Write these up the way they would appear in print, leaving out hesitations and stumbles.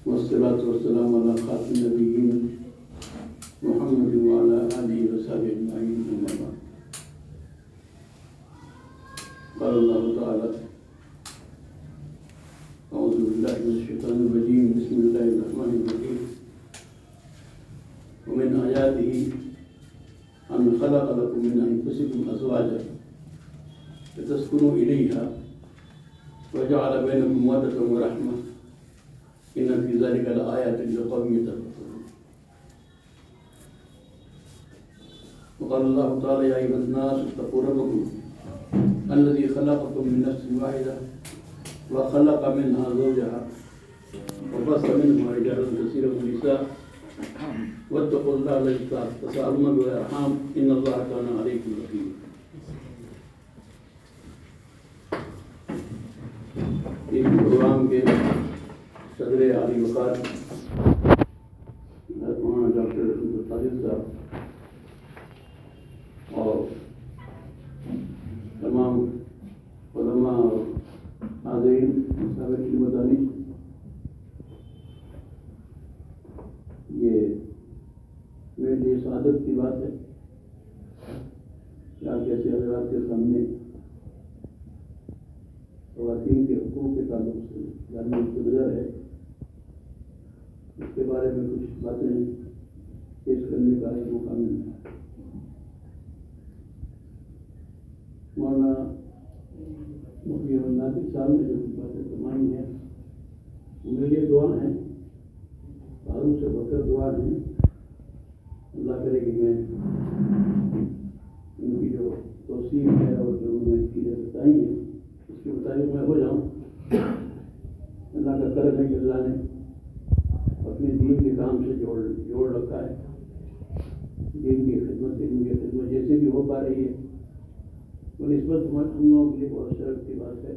والصلاة والسلام على خاتم النبيين محمد وعلى آله وصحبه أجمعين أما بعد. قال الله تعالى: أعوذ بالله من الشيطان الرجيم. بسم الله الرحمن الرحيم. ومن آياته أن خلق لكم من أنفسكم أزواجا لتسكنوا إليها وجعل بينكم مودة ورحمة إن في ذلك لآيات لقوم يتفكرون. وقال الله تعالى: يا أيها الناس اتقوا ربكم الذي خلقكم من نفس واحدة وخلق منها زوجها وبث منهما رجالا كثيرا ونساء واتقوا الله الذي تساءلون به والأرحام إن الله كان عليكم رقيبا. اس پروگرام کے صدر عالی وقار مولانا ڈاکٹر عبدالقادر صاحب اور تمام علماء اور حاضرین سابقین مدانی، یہ میرے لیے سعادت کی بات ہے کہ آپ جیسے حضرات کے سامنے خواتین کے حقوق کے تعلق سے جاننے کی گزر ہے، اس کے بارے میں کچھ باتیں پیش کرنے کا ایک موقع ملا. مولانا مفتی احمد ناطق صاحب نے جو باتیں فرمائی ہیں وہ میرے لیے دعا ہیں، تعارف سے بڑھ کر دعا ہیں. اللہ کرے کہ میں ان کی جو توصیف ہے اور جو انہوں نے چیزیں بتائی ہیں اس کے مطابق میں ہو جاؤں. اللہ کا کرم ہے کہ اللہ نے اپنے دین کے کام سے جوڑ رکھا ہے. دین کی خدمت، علم کی خدمت جیسے بھی ہو پا رہی ہے وہ نسبت ہم لوگوں کے لیے بہت شرف کی بات ہے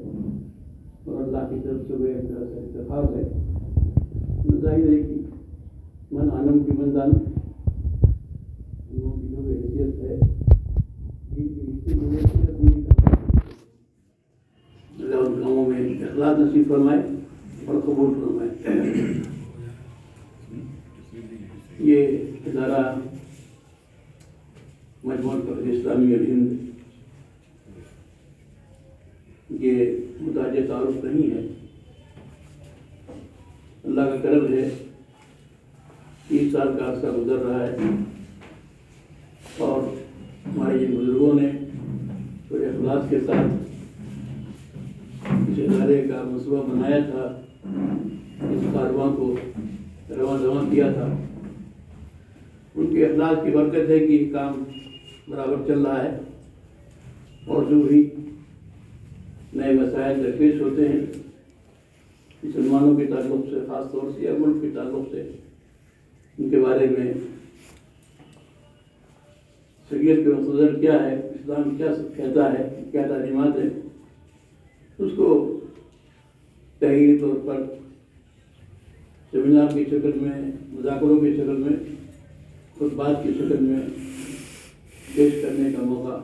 اور اللہ کی طرف سے وہ ایک طرح سے اتفاق ہے. ظاہر ہے کہ من عالم کی مندان ہم لوگوں کی جو حیثیت ہے دین کے رشتے میں اللہ ان کاموں میں اخلاص نصیب فرمائے اور قبول فرمائے. یہ ادارہ مجموعۃ اسلامی الہند یہ محتاج تعارف نہیں ہے. اللہ کا کرم ہے 30 سال کا عرصہ گزر رہا ہے اور ہمارے جن بزرگوں نے بڑے اخلاص کے ساتھ اس ادارے کا منصوبہ بنایا تھا، اس کارواں کو رواں کیا تھا، ان کے اخلاص کی برکت ہے کہ یہ کام برابر چل رہا ہے. اور جو بھی نئے مسائل درپیش ہوتے ہیں مسلمانوں کے تعلق سے، خاص طور سے یا ملک کے تعلق سے، ان کے بارے میں شریعت کے مقتضیات کیا ہے، اسلام کیا کہتا ہے، کیا تعلیمات ہیں، اس کو تحریری طور پر سیمینار کی شکل میں، مذاکروں کی شکل میں، خطبات کی شکل میں پیش کرنے کا موقع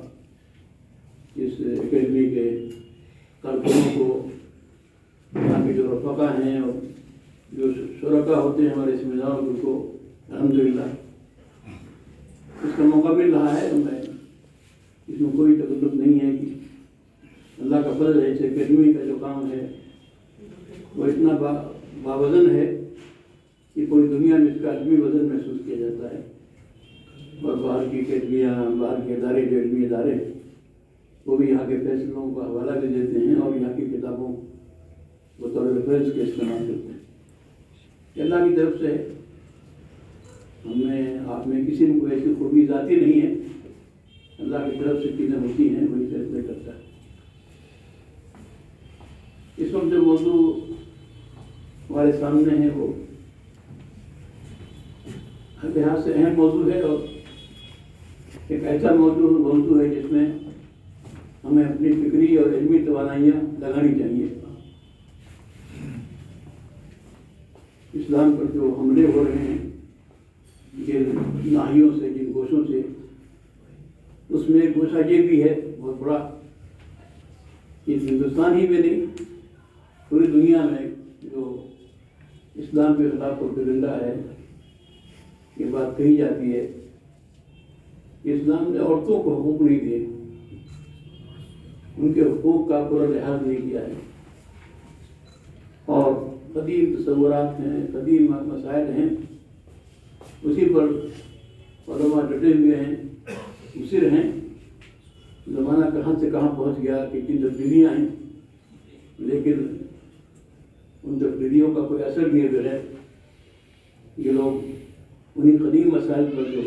اس اکیڈمی کے کارکنوں کو، یہاں کے جو رفقا ہیں اور جو شرکا ہوتے ہیں ہمارے سیمیناروں کو الحمدللہ اس کا موقع مل رہا ہے. میں اس میں کوئی تکلف نہیں ہے کہ اللہ کا فضل ہے. اس اکیڈمی کا جو کام ہے وہ اتنا باوزن ہے کہ پوری دنیا میں اس کا عالمی وزن محسوس کیا جاتا ہے. اور باہر کی اکیڈمیاں، باہر کے ادارے، جو علمی ادارے وہ بھی یہاں کے فیصلوں کا حوالہ دے دیتے ہیں اور یہاں کی کتابوں بطور ریفرنس کے استعمال کرتے ہیں. اللہ کی طرف سے آپ میں کسی میں کوئی ایسی خوبی ذاتی نہیں ہے. اللہ کی طرف سے چیزیں ہوتی ہیں وہی فیصلے کرتا ہے. اس وقت جو موضوع ہمارے سامنے ہے وہ ہر لحاظ سے اہم موضوع ہے اور ایک ایسا موضوع ہے جس میں ہمیں اپنی فکری اور علمی توانائیاں لگانی چاہیے. اسلام پر جو حملے ہو رہے ہیں جن ناحیوں سے، جن گوشوں سے، اس میں ایک گوشہ یہ بھی ہے بہت بڑا کہ ہندوستان ہی میں نہیں پوری دنیا میں جو اسلام کے خلاف پروپیگنڈا ہے، یہ بات کہی جاتی ہے کہ اسلام نے عورتوں کو حقوق نہیں دیے، ان کے حقوق کا پورا لحاظ نہیں کیا ہے، اور قدیم تصورات ہیں، قدیم مسائل ہیں، اسی پر علماء ڈٹے ہوئے ہیں، مصر ہیں۔ زمانہ کہاں سے کہاں پہنچ گیا، کتنی تبدیلیاں آئیں، لیکن ان تبدیلیوں کا کوئی اثر نہیں ہے بغیر یہ لوگ انہیں قدیم مسائل پر جو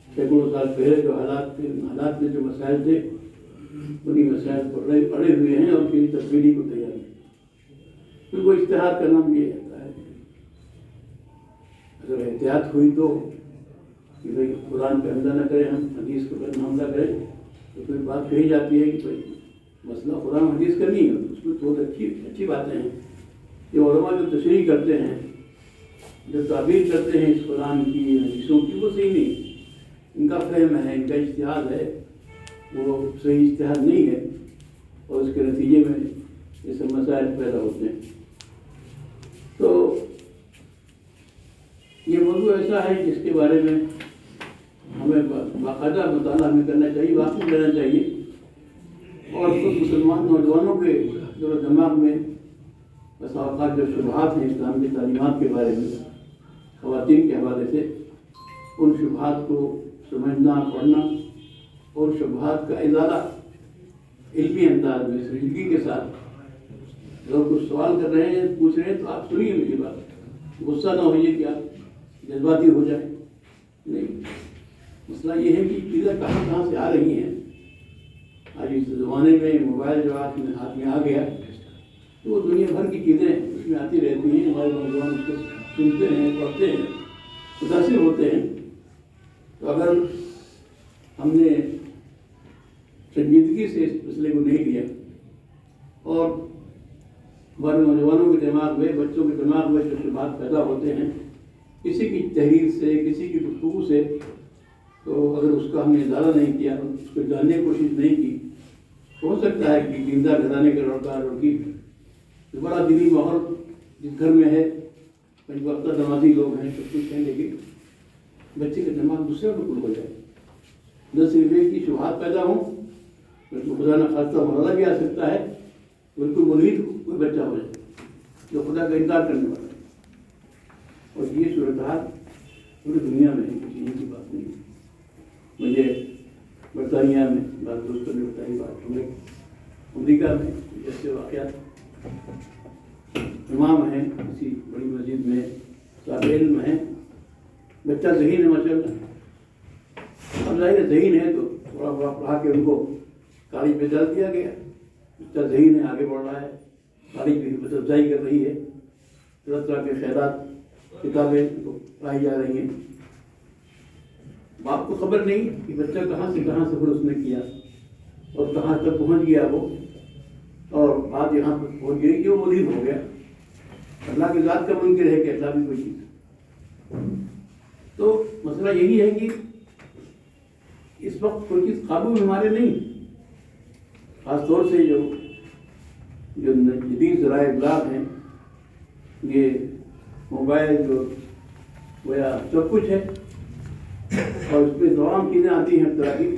سینکڑوں سال پہلے جو حالات میں جو مسائل تھے انہیں مسائل پر اڑے ہوئے ہیں اور پھر تبدیلی کو تیار ہیں۔ پھر وہ اجتہاد کا نام یہ ہوتا ہے، اگر احتیاط ہوئی تو کہ بھائی قرآن پہ حملہ نہ کریں، ہم حدیث کو حملہ کریں، تو پھر بات کہی جاتی ہے کہ بھائی مسئلہ قرآن حدیث کا نہیں ہے، اس میں بہت اچھی باتیں ہیں۔ یہ علماء جو تشریح کرتے ہیں، جو تعبیر کرتے ہیں اس قرآن کی حدیثوں کی، وہ صحیح نہیں، ان کا فہم ہے، ان کا اجتہاد ہے، وہ صحیح اجتہاد نہیں ہے، اور اس کے نتیجے میں یہ سب مسائل پیدا ہوتے ہیں۔ تو یہ موضوع ایسا ہے جس کے بارے میں ہمیں باقاعدہ مطالعہ ہمیں کرنا چاہیے، واقف رہنا چاہیے، اور خود مسلمان نوجوانوں کے دل و دماغ میں بس اوقات جو شبہات ہیں اسلام کی تعلیمات کے بارے میں خواتین کے حوالے سے، ان شبہات کو سمجھنا، پڑھنا، اور شبہات کا ازالہ علمی انداز میں سنجیدگی کے ساتھ، اگر کچھ سوال کر رہے ہیں، پوچھ رہے ہیں، تو آپ سنیے میری بات، غصہ نہ ہوئیے کہ آپ جذباتی ہو جائیں، نہیں۔ مسئلہ یہ ہے کہ چیزیں کہاں سے آ رہی ہیں۔ آج اس زمانے میں موبائل جو ہاتھ میں آ گیا، تو وہ دنیا بھر کی چیزیں اس میں آتی رہتی ہیں، ہمارے نوجوان اس کو سنتے ہیں، پڑھتے ہیں، متاثر ہوتے ہیں۔ تو اگر ہم نے سنجیدگی سے اس مسئلے کو نہیں لیا، اور ہمارے نوجوانوں کے دماغ میں، بچوں کے دماغ میں جو شبہات پیدا ہوتے ہیں کسی کی تحریر سے، کسی کی گفتگو سے، تو اگر اس کا ہم نے ازالہ نہیں کیا، اس کو جاننے کی کوشش نہیں کی، تو ہو سکتا ہے کہ دیندار گھرانے کے لڑکا لڑکی جو بڑا دینی ماحول جس گھر میں ہے، پنج وقتہ نمازی لوگ ہیں، سب کچھ ہیں، لیکن بچے کا دماغ دوسرے کو کھل ہو جائے، نہ صرف ایک کی شبہات پیدا ہوں، بلکہ خدا نہ خاصہ مرضہ بھی آ سکتا ہے، بالکل ملحد کوئی بچہ ہو جائے جو خدا کا انکار کرنے والا ہے۔ اور یہ صورتحال پوری دنیا میں ہے، کسی کی بات نہیں ہے۔ مجھے برطانیہ میں بعض دوستوں نے بتائی بات، ہمیں امریکہ میں جیسے واقعات، امام ہیں کسی بڑی مسجد میں، صاحب علم ہیں، بچہ ذہین ہے ماشاء اللہ، اب ظاہر ذہین ہے تو تھوڑا بڑا پڑھا کے ان کو کالج میں ڈال دیا گیا، بچہ ذہین ہے، آگے بڑھ رہا ہے، کالج بھی افزائی کر رہی ہے، طرح طرح کے خیرات کتابیں پڑھائی جا رہی ہیں۔ باپ کو خبر نہیں کہ بچہ کہاں سے پھر اس نے کیا اور کہاں تک پہنچ گیا وہ، اور بات یہاں پر پہنچ گئی کہ وہ ملحد ہو گیا۔ اللہ کی ذات کا منکر ہے کہ اللہ بھی کوئی چیز۔ تو مسئلہ یہی ہے کہ اس وقت کوئی چیز قابو میں ہمارے نہیں، خاص طور سے جو جدید ذرائع ابلاغ ہیں، یہ موبائل جو گویا سب کچھ ہے، اور اس میں تمام چیزیں آتی ہیں طرح کی،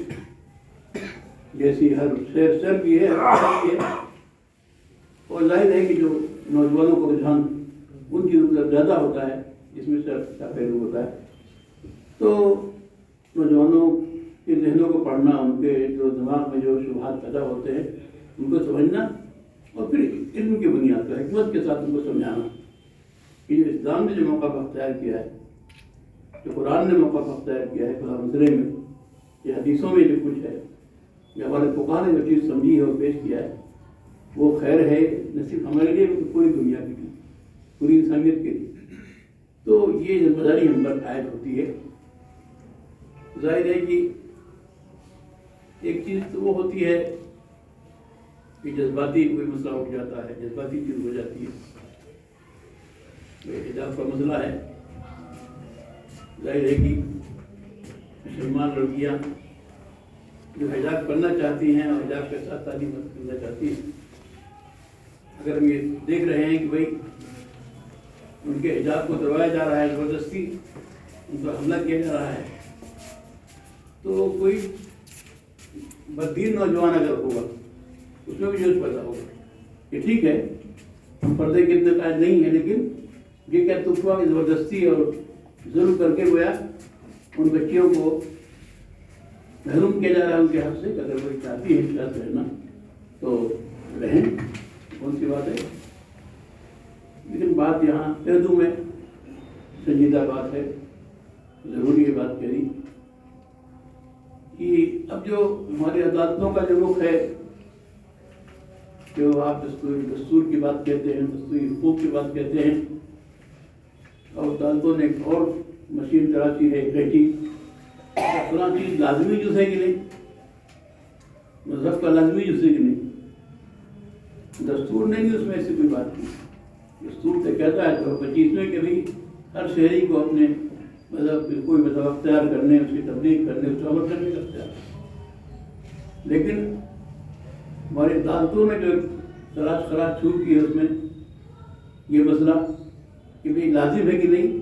جیسی ہر شہر بھی ہے، اور ظاہر ہے کہ جو نوجوانوں کو رجحان ان چیزوں کی طرف زیادہ ہوتا ہے جس میں سر کا پہلو ہوتا ہے۔ تو نوجوانوں کے ذہنوں کو پڑھنا، ان کے جو دماغ میں جو شبہات پیدا ہوتے ہیں ان کو سمجھنا، اور پھر علم کی بنیاد پر حکمت کے ساتھ ان کو سمجھانا کہ جو اسلام نے جو موقع اختیار کیا ہے، جو قرآن نے موقع اختیار کیا ہے فلاں مسئلے میں، یہ حدیثوں میں جو کچھ ہے، یہ ہمارے فقہاء نے جو چیز سمجھی ہے اور پیش کیا ہے، وہ خیر ہے نہ صرف ہمارے لیے بلکہ پوری دنیا کے لیے، پوری انسانیت کے لیے۔ تو یہ ذمہ داری ہم پر عائد ہوتی ہے۔ ظاہر ہے کہ ایک چیز تو وہ ہوتی ہے کہ جذباتی کوئی مسئلہ اٹھ جاتا ہے، جذباتی چیز ہو جاتی ہے، حجاب کا مسئلہ ہے۔ ظاہر ہے کہ مسلمان لڑکیاں جو حجاب کرنا چاہتی ہیں اور حجاب کے ساتھ تعلیم کرنا چاہتی ہیں، اگر ہم یہ دیکھ رہے ہیں کہ بھائی ان کے حجاب کو دبایا جا رہا ہے، زبردستی ان پر حملہ کیا جا رہا ہے، تو کوئی بددین نوجوان اگر ہوگا اس میں بھی جوش پیدا ہوگا کہ ٹھیک ہے ہم پردے کے اتنے قائد نہیں ہیں، لیکن یہ کیا تخوا کی زبردستی اور ظلم کر کے گویا ان بچیوں کو محروم کیا جا رہا ہے ان کے حق سے، کہ اگر کوئی چاہتی ہے ساتھ رہنا تو رہیں، کون سی بات ہے۔ لیکن بات یہاں اردو میں سنجیدہ بات ہے، ضروری ہے بات کہی کہ اب جو ہماری عدالتوں کا جو رخ ہے، جو آپ دستور کی بات کہتے ہیں، دستوری حقوق کی بات کہتے ہیں، اور عدالتوں نے ایک اور مشین تراشی ہے بیٹی فلاں چیز لازمی جز ہے کہ نہیں، مذہب کا لازمی جز ہے کہ نہیں، دستور نے نہیں اس میں ایسی کوئی بات کی۔ دستور سے کہتا ہے تو 25 میں کہ بھی ہر شہری کو اپنے مذہب کوئی مذہب اختیار کرنے، اس کی تبلیغ کرنے، اس کو عمل کرنے کا اختیار، لیکن ہماری عدالتوں نے جو تلاش خراش چھوٹ کی ہے اس میں یہ مسئلہ کہ بھائی لازم ہے کہ نہیں،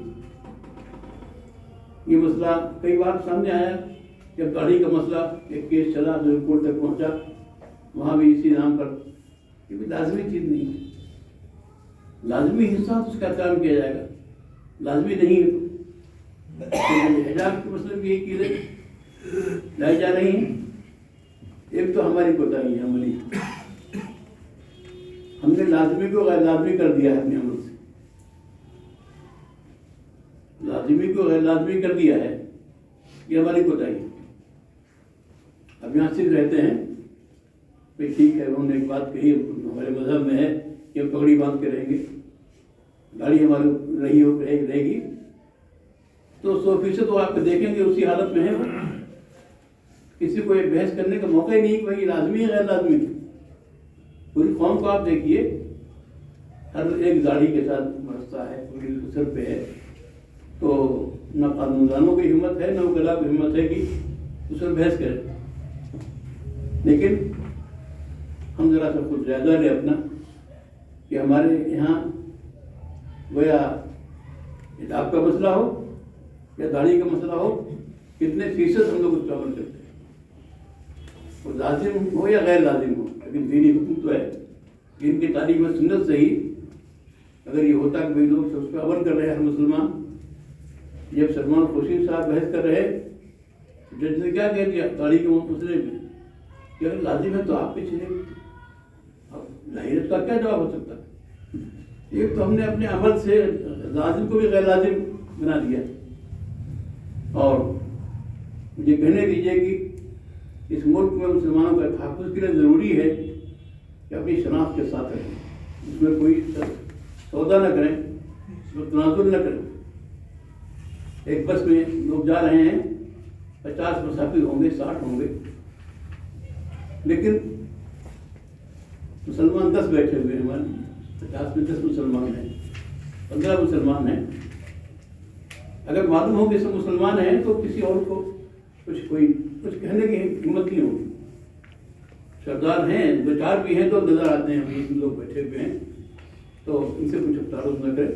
یہ مسئلہ کئی بار سامنے آیا۔ جب داڑھی کا مسئلہ ایک کیس چلا جو کورٹ تک پہنچا، وہاں بھی اسی نام پر کہ بھائی لازمی چیز نہیں ہے، لازمی حصہ اس کا احترام کیا جائے گا، لازمی نہیں ہے تو حجاب کے مسئلے میں یہی چیزیں لائی جا رہی ہیں۔ ایک تو ہماری کوتاہی ہے عملی، ہم نے لازمی کو غیر لازمی کر دیا ہے اپنے عمل سے، لازمی کو غیر لازمی کر دیا ہے، یہ ہماری کوتاہی ہے۔ اب یہاں صرف رہتے ہیں بھائی ٹھیک ہے، انہوں نے ایک بات کہی ہمارے مذہب میں ہے کہ ہم پگڑی باندھ کے رہیں گے، گاڑی ہماری رہے گی تو 100% وہ آپ کو دیکھیں گے اسی حالت میں ہے، وہ کسی کو یہ بحث کرنے کا موقع ہی نہیں کہ بھائی لازمی ہے غیر لازمی ہے۔ پوری قوم کو آپ دیکھیے، ہر ایک داڑھی کے ساتھ برستا ہے، پوری سر پہ ہے، تو نہ قانون دانوں کی ہمت ہے نہ وکلاء کی ہمت ہے کہ اس پر بحث کریں۔ لیکن ہم ذرا سا خود جائزہ لیں اپنا کہ ہمارے یہاں گویا حجاب کا مسئلہ ہو یا داڑھی کا مسئلہ ہو، کتنے فیصد ہم لوگ اس کا عمل کرتے ہیں، وہ لازم ہو یا غیر لازم ہو، لیکن دینی حکم تو ہے، دین کی تعلیم و سنت سے ہی اگر یہ ہوتا کہ لوگ اس پہ عمل کر رہے ہیں ہر مسلمان۔ جب سلمان خورشید صاحب بحث کر رہے جج نے کیا کہہ دیا داڑھی کے مسئلے میں کہ اگر لازم ہے تو آپ پیچھے اب لاہیرت کا کیا جواب ہو سکتا ہے؟ ایک تو ہم نے اپنے عمل سے لازم کو بھی غیر لازم بنا دیا، اور مجھے کہنے دیجیے کہ اس ملک میں مسلمانوں کا تحفظ کے لیے ضروری ہے کہ اپنی شناخت کے ساتھ رہیں، اس میں کوئی سودا نہ کریں، اس میں تنازل نہ کریں۔ ایک بس میں لوگ جا رہے ہیں، 50 مسافر ہوں گے، 60 ہوں گے، لیکن مسلمان 10 بیٹھے ہوئے ہیں، ہمارے 50 میں 10 مسلمان ہیں، 15 مسلمان ہیں۔ اگر معلوم ہو کہ سب مسلمان ہیں تو کسی اور کو کچھ کہنے کی ہمت نہیں ہوگی۔ سردار ہیں، 2-4 بھی ہیں تو نظر آتے ہیں، 20 لوگ بیٹھے ہوئے ہیں، تو ان سے کچھ تعارف نہ کرے۔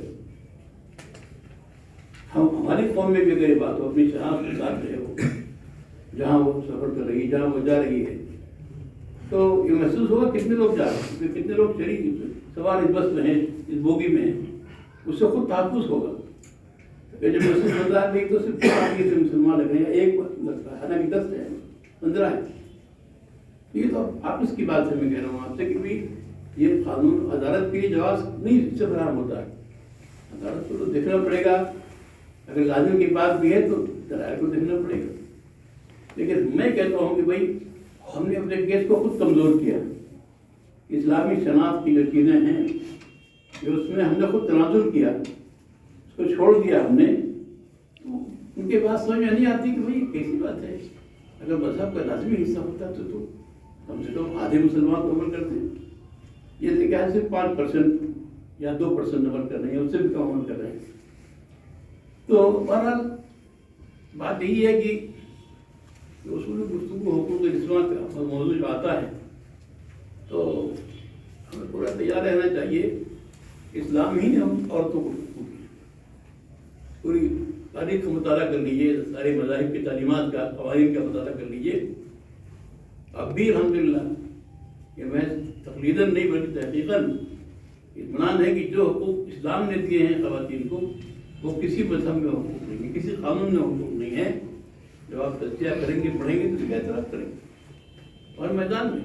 ہماری قوم میں بھی اگر یہ بات ہو، اپنی شناخت کے ساتھ رہے ہو، جہاں وہ سفر کر رہی ہے، جہاں وہ جا رہی ہے، تو یہ محسوس ہوگا کتنے لوگ جا رہے ہیں، کتنے لوگ شریک سوار اس بس میں ہیں، اس بوگی میں ہیں، اس سے خود تحفظ ہوگا۔ جب محسوس ہوتا ہے کہ تو صرف سے مسلمان لگ رہے ہیں، ایک لگتا ہے، حالانکہ 10 ہے، 15 ہے۔ یہ تو آپس کی بات سے میں کہہ رہا ہوں آپ سے کہ یہ قانون عدالت کے لیے جواز نہیں اس سے فراہم ہوتا ہے، عدالت کو تو دیکھنا پڑے گا، اگر لازم کی بات بھی ہے تو دلائل کو دیکھنا پڑے گا۔ لیکن میں کہتا ہوں کہ بھائی ہم نے اپنے کیس کو خود کمزور کیا، اسلامی شناخت کی جو چیزیں ہیں جو اس میں ہم نے خود تنازل کیا، اس کو چھوڑ دیا ہم نے، تو ان کے بات سمجھ میں نہیں آتی کہ بھائی کیسی بات ہے، اگر مذہب کا لازمی حصہ ہوتا تو کم سے کم آدھے مسلمان تو عمل کرتے ہیں، یہ دیکھا ہے صرف 5% یا 2% عمل کر رہے ہیں، اس سے بھی کم عمل کر رہے ہیں۔ تو بہرحال بات یہی ہے کہ اصول گفتگو حقوق انسان کا موضوع جو آتا ہے تو ہمیں پورا تیار رہنا چاہیے اسلام ہی نے عورتوں کو حقوق دیا. پوری تاریخ کا مطالعہ کر لیجیے، سارے مذاہب کی تعلیمات کا، قوانین کا مطالعہ کر لیجیے. اب بھی الحمدللہ یہ محض تقلیداً نہیں بلکہ تحقیقاً اطمینان ہے کہ جو حقوق اسلام نے دیے ہیں خواتین کو، وہ کسی مذہب میں حقوق نہیں ہے، کسی قانون میں حقوق نہیں ہے. جب آپ تجزیہ کریں گے، پڑھیں گے تو اس کا اعتراف کریں گے. اور میدان میں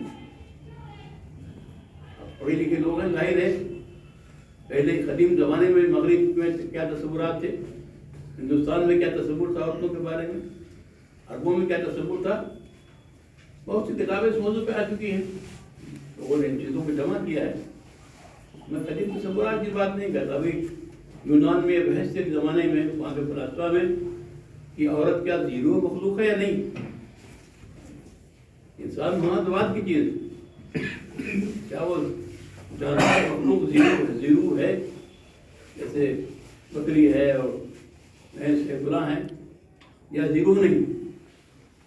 پڑھے لکھے لوگ ہیں، ظاہر ہے پہلے قدیم زمانے میں مغرب میں کیا تصورات تھے، ہندوستان میں کیا تصور تھا عورتوں کے بارے میں، عربوں میں کیا تصور تھا. بہت سی کتابیں اس موضوع پہ آ چکی ہیں، لوگوں نے ان چیزوں کو جمع کیا ہے. میں قدیم تصورات کی بات نہیں کرتا. ابھی یونان میں بحث کے زمانے میں، وہاں کے فلسفہ میں، کہ عورت کیا زیرو مخلوق ہے یا نہیں. انسان محمد کی چیز کیا وہ جانور مخلوق زیرو ہے، جیسے بکری ہے اور بھینس ہے، گناہ ہیں، یا زیرو نہیں.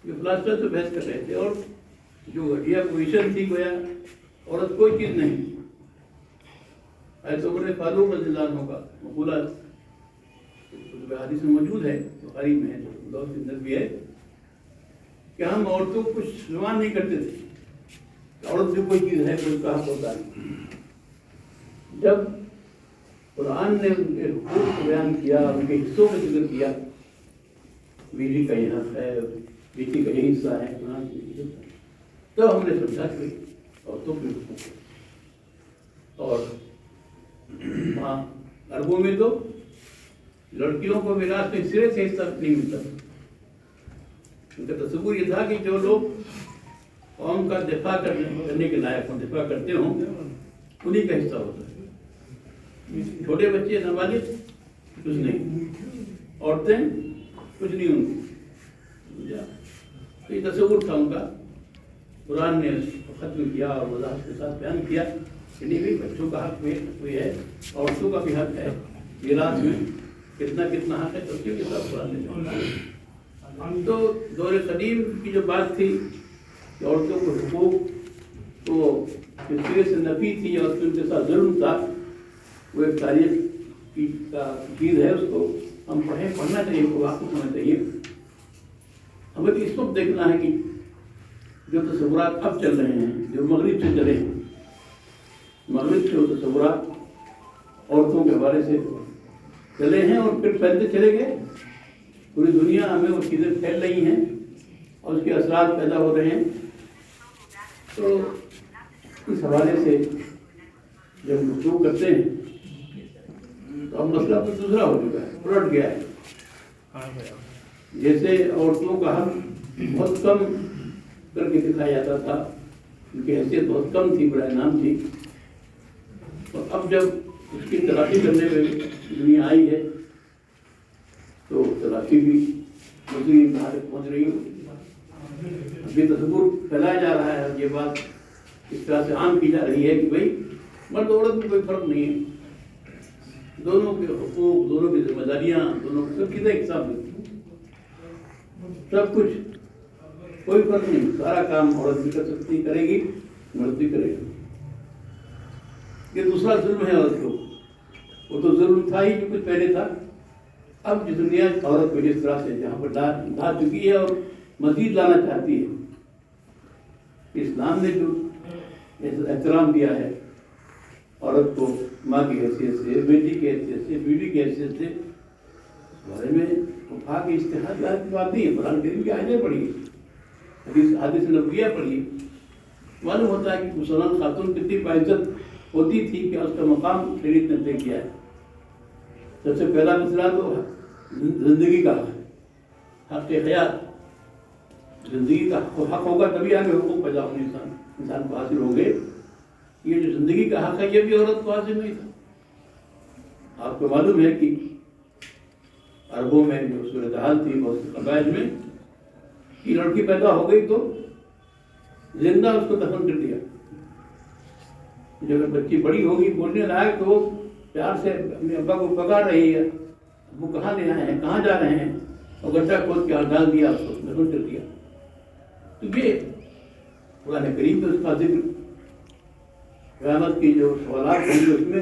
یہ فلاسفہ سے بحث کر رہے تھے. اور جو گھٹیا پوزیشن تھی گویا عورت کوئی چیز نہیں. حضرت عمر فاروق رضی اللہ عنہ کا مقولہ حدیث میں موجود ہے، بخاری میں ہے، دور کے اندر بھی ہے، کہ ہم عورتوں کو کچھ سلمان نہیں کرتے تھے. عورت جو کوئی چیز ہے کوئی کا حق ہوتا ہے. جب قرآن نے ان کے حقوق کو بیان کیا، ان کے حصوں کا ذکر کیا، بیوی کا یہ حق ہے، بیٹی کا یہ حصہ ہے، تو ہم نے سمجھا کہ عورتوں کے حقوق. اور وہاں عربوں میں تو لڑکیوں کو میراث میں سرے سے حصہ نہیں ملتا. ان کا تصور یہ تھا کہ جو لوگ قوم کا دفاع کرنے کے لائق ہوں، دفاع کرتے ہوں، انہیں کا حصہ ہوتا ہے. چھوٹے بچے نابالغ کچھ نہیں، عورتیں کچھ نہیں ان کی. تو یہ تصور تھا ان کا. قرآن نے ختم کیا اور وضاحت کے ساتھ بیان کیا کہ نہیں بھائی، بچوں کا حق بھی ہے، عورتوں کا بھی حق ہے. میراث میں کتنا کتنا حق ہے تفصیل کے ساتھ قرآن نے. تو دور قدیم کی جو بات تھی کہ عورتوں کو حقوق تو اس طرح سے نفی تھی اور ان کے ساتھ ظلم تھا، وہ ایک تاریخ کی چیز ہے. اس کو ہم پڑھنا چاہیے، کو واقف ہونا چاہیے. ہمیں اس وقت دیکھنا ہے کہ جو تصورات اب چل رہے ہیں، جو مغرب سے چلے ہیں، مغرب سے وہ تصورات عورتوں کے حوالے سے چلے ہیں اور پھر پھیلتے چلے گئے. پوری دنیا میں وہ چیزیں پھیل رہی ہیں اور اس کے اثرات پیدا ہو رہے ہیں. تو اس حوالے سے جب ہم گفتگو کرتے ہیں تو اب مسئلہ تو دوسرا ہو چکا ہے، پلٹ گیا ہے. جیسے عورتوں کا حق بہت کم کر کے دکھایا جاتا تھا، ان کی حیثیت بہت کم تھی، برائے نام تھی. اور اب جب اس کی تلافی کرنے میں دنیا آئی ہے تو تلافی بھی دوسری باتیں پہنچ رہی ہیں. ابھی تصور پھیلایا جا رہا ہے، یہ بات اس طرح سے عام کی جا رہی ہے کہ بھائی مرد عورت میں کوئی فرق نہیں ہے، دونوں کے حقوق، دونوں کی ذمہ داریاں، دونوں کی سب چیزیں ایک ساتھ ہوتی ہیں، سب کچھ، کوئی فرق نہیں. سارا کام عورت بھی کر سکتی، کرے گی، مرد بھی کرے گا. یہ دوسرا ظلم ہے عورت کو. وہ تو ظلم تھا ہی جو کچھ پہلے تھا. اب جس دنیا عورت کو جس طرح سے جہاں پر لا چکی ہے اور مزید لانا چاہتی ہے، اسلام نے جو احترام دیا ہے عورت کو ماں کی حیثیت سے، بیٹی کی حیثیت سے، بیوی کی حیثیت سے، اس بارے میں کہا کہ اشتہاد کی بات نہیں ہے. قرآن کریم کی آیتیں پڑھی، حدیث نبویہ پڑھی، معلوم ہوتا ہے کہ مسلمان خاتون کتنی باعزت ہوتی تھی کہ اس کا مقام شریعت نے طے کیا ہے. سب سے پہلا مسئلہ تو زندگی کا حق ہے، حق حیات. زندگی کا حق ہوگا تبھی آگے حقوق پیدا ہونے انسان کو حاصل ہوں گے. یہ جو زندگی کا حق ہے یہ بھی عورت کو حاصل نہیں تھا. آپ کو معلوم ہے کہ عربوں میں جو صورتحال تھی بہت سے قبائل میں کہ لڑکی پیدا ہو گئی تو زندہ اس کو دفن کر دیا. جب بچی بڑی ہوگی، بولنے لائق، تو وہ پیار سے اپنے ابا کو پکار رہی ہے، ابو کہاں لے آئے ہیں، کہاں جا رہے ہیں، اور گڈھا کھود کے ڈال دیا، اس کو دفن کر دیا. تو یہ قرآن کریم میں اس کا ذکر قیامت کی جو سوالات ہوں گے اس میں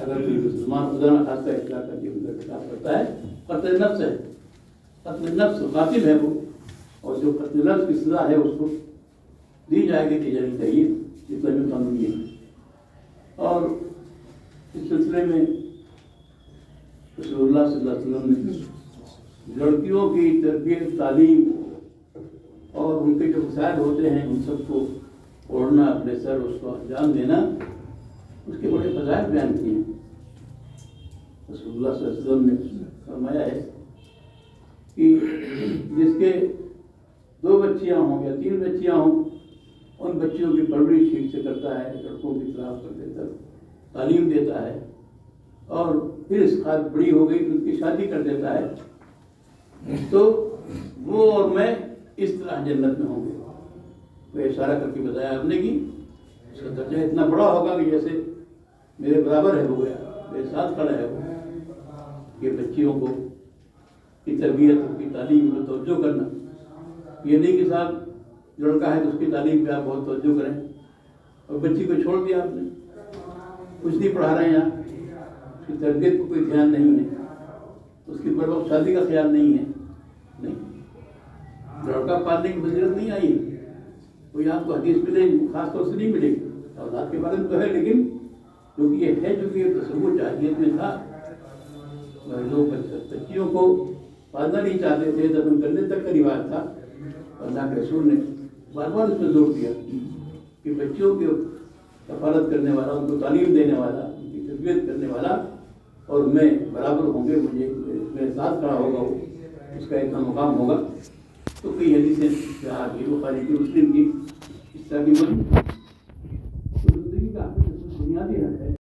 اگر کوئی مسلمان خدا نہ خاصہ اصلاح کر کے گزر خلاف کرتا ہے، قتل نفس ہے، قتل نفس قاتل ہے وہ، اور جو قتل نفس کی سزا ہے اس کو دی جائے گی، دی جانی چاہیے، اسلامی قانون یہ ہے۔ اور اس سلسلے میں رسول اللہ صلی اللہ علیہ وسلم نے لڑکیوں کی تربیت، تعلیم اور ان کے جو مسائل ہوتے ہیں ان سب کو اوڑھنا اپنے سر، اس کو انجام دینا، اس کے بڑے فضائل بیان کیے ہیں۔ رسول اللہ صلی اللہ علیہ وسلم نے فرمایا ہے کہ جس کے 2 بچیاں ہوں یا 3 بچیاں ہوں، ان بچیوں کی پرورش ٹھیک سے کرتا ہے، لڑکوں کی خلاف کر دیتا ہے، تعلیم دیتا ہے، اور پھر اس خاص بڑی ہو گئی تو ان کی شادی کر دیتا ہے، تو وہ اور میں اس طرح جنت میں ہوں گے۔ وہ اشارہ کر کے بتایا آپ نے کہ اس کا درجہ اتنا بڑا ہوگا کہ جیسے میرے برابر ہے، ہو گیا، میرے ساتھ کھڑا ہے وہ۔ یہ بچیوں کو کی تربیت، ان کی تعلیم میں توجہ کرنا، یہ نہیں کہ صاحب لڑکا ہے تو اس کی تعلیم پہ آپ بہت توجہ کریں اور بچی کو چھوڑ دیا آپ نے، کچھ نہیں پڑھا رہے ہیں آپ، اس کی تربیت کو کوئی دھیان نہیں ہے، اس کی بر وقت شادی کا خیال نہیں ہے، نہیں، لڑکا پالنے کی فضیلت نہیں آئی، کوئی آپ کو حدیث ملے خاص طور سے نہیں ملے گی، اولاد کے بارے میں تو ہے، لیکن کیونکہ یہ ہے، چونکہ یہ تصور جاہلیت میں تھا، لوگ بچیوں کو پالنا نہیں چاہتے تھے، دفن کرنے تک کا رواج تھا۔ اللہ کے رسول نے بار بار اس پہ زور دیا کہ بچیوں کی کفالت کرنے والا، ان کو تعلیم دینے والا، ان کی تربیت کرنے والا اور میں برابر ہوں گے، مجھے میرے ساتھ کھڑا ہوگا، وہ اس کا اتنا مقام ہوگا۔ تو کئی حدیثیں بخاری کی، مسلم کی اس طرح کی زندگی کا بنیادی حق ہے۔